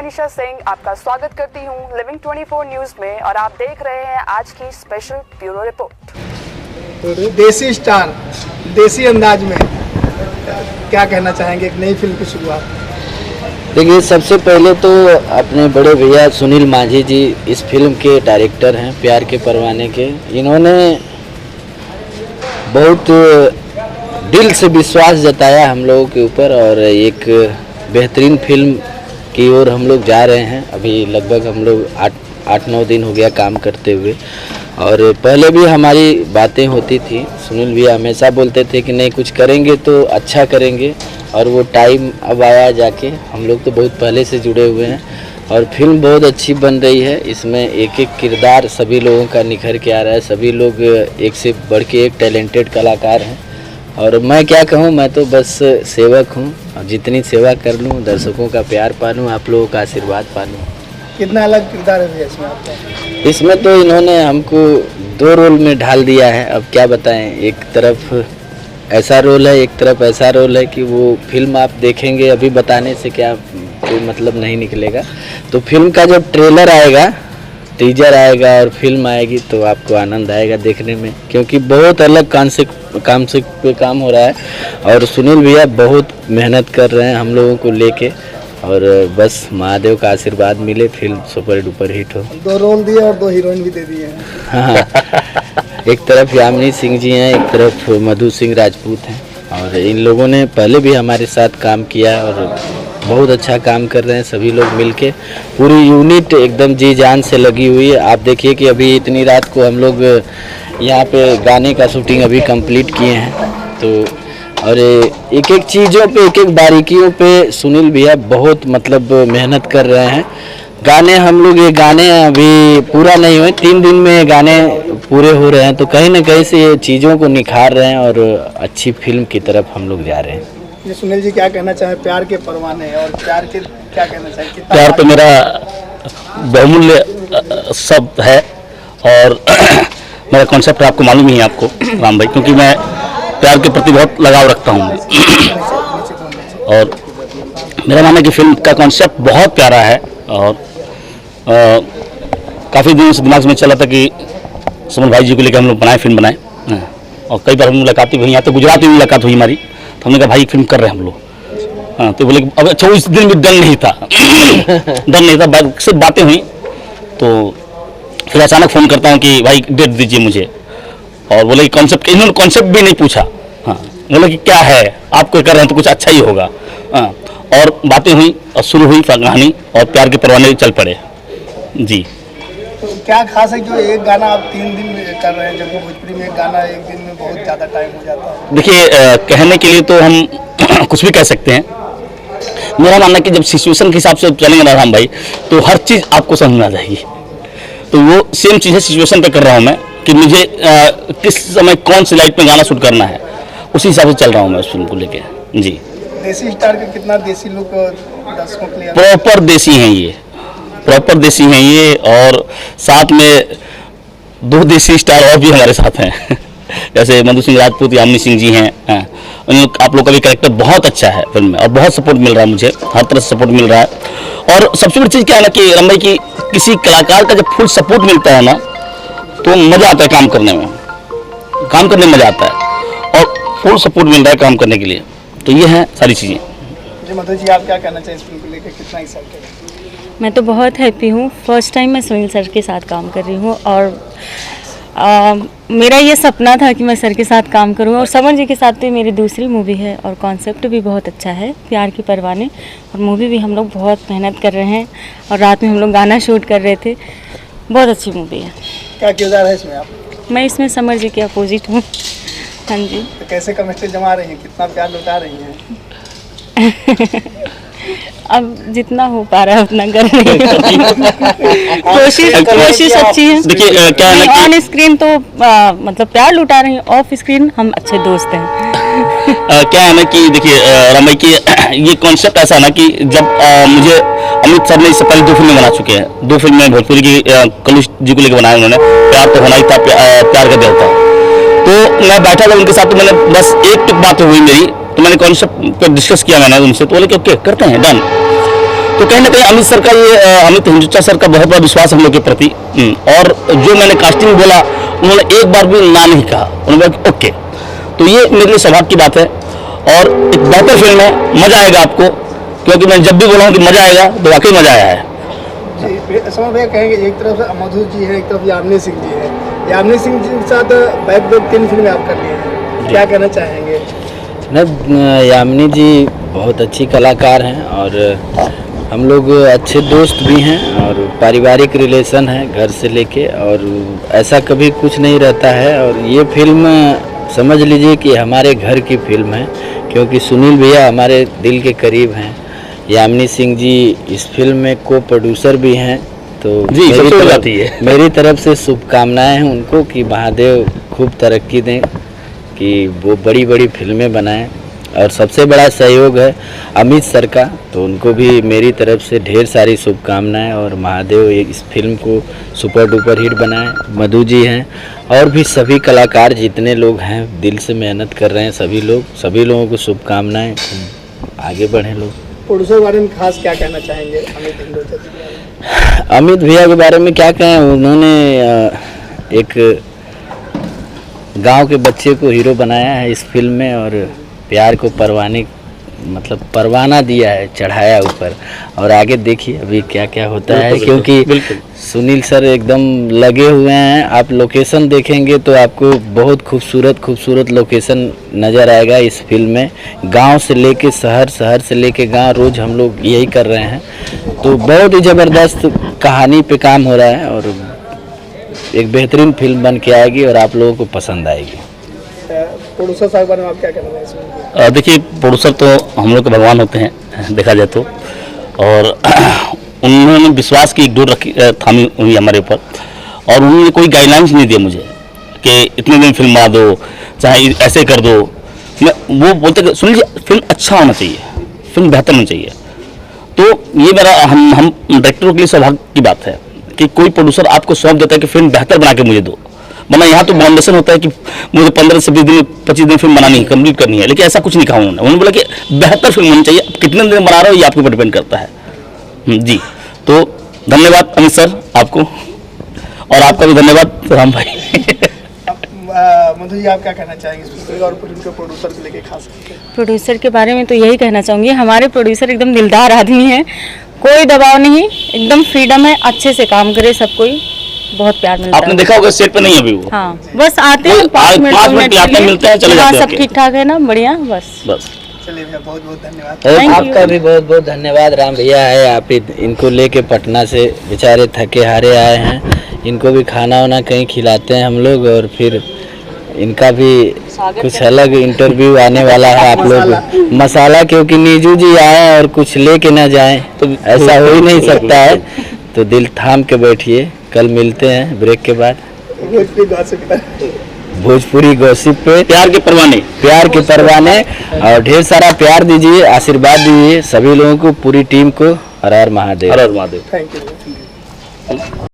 मनीषा सिंह आपका स्वागत करती हूं लिविंग 24 न्यूज में और आप देख रहे हैं आज की स्पेशल ब्यूरो रिपोर्ट। देसी स्टार देसी अंदाज में क्या कहना चाहेंगे एक नई फिल्म की शुरुआत? देखिए, सबसे पहले तो अपने बड़े भैया सुनील माझी जी इस फिल्म के डायरेक्टर हैं, प्यार के परवाने के। इन्होंने बहुत दिल से विश्वास जताया हम लोगों के ऊपर और एक बेहतरीन फिल्म की ओर हम लोग जा रहे हैं। अभी लगभग हम लोग 8-9 दिन हो गया काम करते हुए और पहले भी हमारी बातें होती थी। सुनील भैया हमेशा बोलते थे कि नहीं कुछ करेंगे तो अच्छा करेंगे और वो टाइम अब आया जाके। हम लोग तो बहुत पहले से जुड़े हुए हैं और फिल्म बहुत अच्छी बन रही है। इसमें एक एक किरदार सभी लोगों का निखर के आ रहा है। सभी लोग एक से बढ़ के एक टैलेंटेड कलाकार हैं और मैं क्या कहूँ, मैं तो बस सेवक हूँ और जितनी सेवा कर लूँ, दर्शकों का प्यार पा लूँ, आप लोगों का आशीर्वाद पा लूँ। कितना अलग किरदार है इसमें आपका? इसमें तो इन्होंने हमको 2 रोल में ढाल दिया है। अब क्या बताएं, एक तरफ ऐसा रोल है, एक तरफ ऐसा रोल है कि वो फिल्म आप देखेंगे, अभी बताने से क्या कोई मतलब नहीं निकलेगा। तो फिल्म का जब ट्रेलर आएगा, टीजर आएगा और फिल्म आएगी तो आपको आनंद आएगा देखने में, क्योंकि बहुत अलग कॉन्सेप्ट पे काम हो रहा है और सुनील भैया बहुत मेहनत कर रहे हैं हम लोगों को लेके और बस महादेव का आशीर्वाद मिले, फिल्म सुपर डुपर हिट हो। 2 रोल दिए और 2 हीरोइन भी दे दिए हैं। हाँ, एक तरफ यामिनी सिंह जी हैं, एक तरफ मधु सिंह राजपूत हैं और इन लोगों ने पहले भी हमारे साथ काम किया और बहुत अच्छा काम कर रहे हैं। सभी लोग मिलके, पूरी यूनिट एकदम जी जान से लगी हुई है। आप देखिए कि अभी इतनी रात को हम लोग यहाँ पे गाने का शूटिंग अभी कंप्लीट किए हैं। तो और एक एक चीज़ों पे, एक एक बारीकियों पे सुनील भैया बहुत मतलब मेहनत कर रहे हैं। गाने हम लोग, ये गाने अभी पूरा नहीं हुए, 3 दिन में गाने पूरे हो रहे हैं। तो कहीं ना कहीं से ये चीज़ों को निखार रहे हैं और अच्छी फिल्म की तरफ हम लोग जा रहे हैं। ये सुनील जी क्या कहना चाहें प्यार के परवाने और प्यार के क्या कहना चाहें? प्यार तो मेरा बहुमूल्य शब्द है और मेरा कॉन्सेप्ट आपको मालूम ही है आपको राम भाई, क्योंकि मैं प्यार के प्रति बहुत लगाव रखता हूँ और मेरा मानना है कि फिल्म का कॉन्सेप्ट बहुत प्यारा है और काफ़ी दिनों से दिमाग में चला था कि सुमन भाई जी को लेकर हम लोग फिल्म बनाए और कई बार हम मुलाकात हुई, यहाँ तो गुजरात में मुलाकात हुई हमारी। तो हमने कहा भाई फिल्म कर रहे हैं हम लोग। हाँ, तो बोले अब अच्छा, उस दिन भी डर नहीं था डर नहीं था, सिर्फ बातें हुई। तो फिर अचानक फ़ोन करता हूँ कि भाई डेट दीजिए मुझे और बोले कि कॉन्सेप्ट, इन्होंने कॉन्सेप्ट भी नहीं पूछा। हाँ, बोले कि क्या है, आपको कर रहे हैं तो कुछ अच्छा ही होगा। हाँ, और बातें हुई और शुरू हुई कहानी और प्यार के परवाने चल पड़े जी। तो क्या खास है कि एक गाना आप 3 दिन में कर रहे हैं, जबकि भोजपुरी में एक गाना एक दिन में बहुत ज़्यादा टाइम हो जाता है? देखिए, कहने के लिए तो हम कुछ भी कह सकते हैं। मेरा मानना है कि जब सिचुएशन के हिसाब से चलेंगे ना राम भाई, तो हर चीज़ आपको समझ में आ जाएगी। तो वो सेम चीज़ है, सिचुएशन पे कर रहा हूँ मैं कि मुझे किस समय कौन सी लाइट में गाना शूट करना है, उसी हिसाब से चल रहा हूँ मैं उस फिल्म को लेके जी। देसी स्टार का कितना देसी लुक दर्शकों के लिए? प्रॉपर देसी हैं ये, प्रॉपर देसी हैं ये और साथ में 2 देसी स्टार और भी हमारे साथ हैं जैसे मधु सिंह राजपूत, यामिनी सिंह जी हैं। आप लोग का भी कैरेक्टर बहुत अच्छा है फिल्म में और बहुत सपोर्ट मिल रहा है मुझे, हर तरह से सपोर्ट मिल रहा है। और सबसे बड़ी चीज़ क्या है ना कि रमई की किसी कलाकार का जब फुल सपोर्ट मिलता है ना तो मज़ा आता है काम करने में, मज़ा आता है और फुल सपोर्ट मिल रहा है काम करने के लिए। तो ये है सारी चीज़ें। मधु जी आप क्या कहना चाहिए इस फिल्म को लेकर, कितना एक्साइटेड है? मैं तो बहुत हैप्पी हूँ। फर्स्ट टाइम मैं सुनील सर के साथ काम कर रही हूँ और मेरा ये सपना था कि मैं सर के साथ काम करूँ और समर जी के साथ तो मेरी दूसरी मूवी है और कॉन्सेप्ट भी बहुत अच्छा है, प्यार के परवाने। और मूवी भी हम लोग बहुत मेहनत कर रहे हैं और रात में हम लोग गाना शूट कर रहे थे। बहुत अच्छी मूवी है। क्या किरदार है इसमें आप? मैं इसमें समर जी के अपोजिट हूँ। हाँ जी। तो कैसे केमिस्ट्री जमा रही हैं, कितना प्यार लुटा रही हैं? अब जितना हो पा रहा है उतना कर रही हूँ। कोशिश अच्छी है। देखिए क्या है ना कि ऑन स्क्रीन तो मतलब प्यार लुटा रही हैं, ऑफ स्क्रीन हम अच्छे दोस्त हैं। क्या है ना कि देखिए रमई की ये कॉन्सेप्ट ऐसा है ना कि जब मुझे अमित सर ने इससे पहले 2 फिल्में बना चुके हैं। 2 फिल्में भोजपुरी की कलुष जी को लेकर बनाया उन्होंने, प्यार तो होना ही था, प्यार का देवता। तो मैं बैठा था उनके साथ, तो मैंने बस एक बात हुई मेरी, तो मैंने कॉन्सेप्ट पर डिस्कस किया मैंने उनसे, तो बोले कि ओके करते हैं, डन। तो कहीं ना कहीं अमित सर का ये अमित हिंदुस्ता सर का बहुत बड़ा विश्वास हम लोग के प्रति। और जो मैंने कास्टिंग बोला उन्होंने एक बार भी ना नहीं कहा, उन्होंने बोला ओके। तो ये मेरे लिए सौभाग्य की बात है और एक बेहतर फिल्म है, मजा आएगा आपको, क्योंकि मैं जब भी बोला हूँ कि मजा आएगा तो वाकई मजा आया है। जी समर भैया कहेंगे, एक तरफ से मधु जी है, एक तरफ यामिनी सिंह जी है। यामिनी सिंह जी के साथ बैक बैक 3 फिल्में आप कर लिए हैं, क्या कहना चाहेंगे? न यामिनी जी बहुत अच्छी कलाकार हैं और हम लोग अच्छे दोस्त भी हैं और पारिवारिक रिलेशन है घर से लेके, और ऐसा कभी कुछ नहीं रहता है। और ये फिल्म समझ लीजिए कि हमारे घर की फिल्म है, क्योंकि सुनील भैया हमारे दिल के करीब हैं। यामिनी सिंह जी इस फिल्म में को प्रोड्यूसर भी हैं, तो मेरी तरफ से शुभकामनाएं हैं उनको कि महादेव खूब तरक्की दें, कि वो बड़ी बड़ी फिल्में बनाएं। और सबसे बड़ा सहयोग है अमित सर का, तो उनको भी मेरी तरफ से ढेर सारी शुभकामनाएं और महादेव इस फिल्म को सुपर डुपर हिट बनाएं। मधु जी हैं और भी सभी कलाकार जितने लोग हैं दिल से मेहनत कर रहे हैं, सभी लोगों को शुभकामनाएं, आगे बढ़ें लोग। प्रोड्यूसर के बारे में खास क्या कहना चाहेंगे अमित हिंदुस्ता जी? अमित भैया के बारे में क्या कहें, उन्होंने एक गांव के बच्चे को हीरो बनाया है इस फिल्म में और प्यार को परवाना दिया है, चढ़ाया ऊपर। और आगे देखिए अभी क्या क्या होता है, क्योंकि सुनील सर एकदम लगे हुए हैं। आप लोकेशन देखेंगे तो आपको बहुत खूबसूरत लोकेशन नज़र आएगा इस फिल्म में। गांव से लेके शहर, शहर से लेके गांव, रोज़ हम लोग यही कर रहे हैं। तो बहुत ही ज़बरदस्त कहानी पे काम हो रहा है और एक बेहतरीन फिल्म बन के आएगी और आप लोगों को पसंद आएगी। प्रोड्यूसर साहब के बारे में आप क्या कहना चाहेंगे? देखिए, प्रोड्यूसर तो हम लोग के भगवान होते हैं देखा जाए तो, और उन्होंने विश्वास की एक डोर रखी थामी हुई हमारे ऊपर, और उन्होंने कोई गाइडलाइंस नहीं दिया मुझे कि इतने दिन फिल्म बना दो, चाहे ऐसे कर दो। वो बोलते कि सुन लीजिए, फिल्म अच्छा होना चाहिए, फिल्म बेहतर होनी चाहिए। तो ये मेरा हम डायरेक्टरों के लिए सौभाग्य की बात है कि कोई प्रोड्यूसर आपको सौंप देता है कि फिल्म बेहतर बना के मुझे दो। वरना यहाँ तो बाउंडेशन होता है कि मुझे 15 से 20 दिन 25 दिन फिल्म बनानी है, कंप्लीट करनी है, लेकिन ऐसा कुछ नहीं कहा उन्होंने बोला कि बेहतर फिल्म होनी चाहिए। कितने दिन बना रहे हो ये आपके ऊपर डिपेंड करता है जी। तो धन्यवाद अमित सर आपको, और आपका भी धन्यवाद राम भाई। मधु जी आप क्या कहना चाहेंगे इस फिल्म और फिल्म के प्रोड्यूसर को लेके खास? प्रोड्यूसर के बारे में तो यही कहना चाहूँगी, हमारे प्रोड्यूसर एकदम दिलदार आदमी हैं, कोई दबाव नहीं, एकदम फ्रीडम है, अच्छे से काम करे, सब कोई बहुत प्यार मिलता है। आपने देखा होगा सेट पे नहीं अभी वो, हाँ बस आते हैं 5 मिनट मिलते हैं, चले जाते हैं। सब ठीक ठाक है ना, बढ़िया, बस। चलिए भैया बहुत बहुत धन्यवाद। आपका भी बहुत बहुत धन्यवाद। राम भैया है, आप इनको लेके पटना से बेचारे थके हारे आए हैं, इनको भी खाना वाना कहीं खिलाते हैं हम लोग, और फिर इनका भी कुछ अलग इंटरव्यू आने वाला है आप लोग मसाला, क्योंकि नीजू जी आए और कुछ लेके ना जाएं तो ऐसा हो ही नहीं सकता है। तो दिल थाम के बैठिए, कल मिलते हैं ब्रेक के बाद भोजपुरी गॉसिप पे। प्यार के परवाने और ढेर सारा प्यार दीजिए, आशीर्वाद दीजिए सभी लोगों को, पूरी टीम को। हर हर महादेव। Thank you.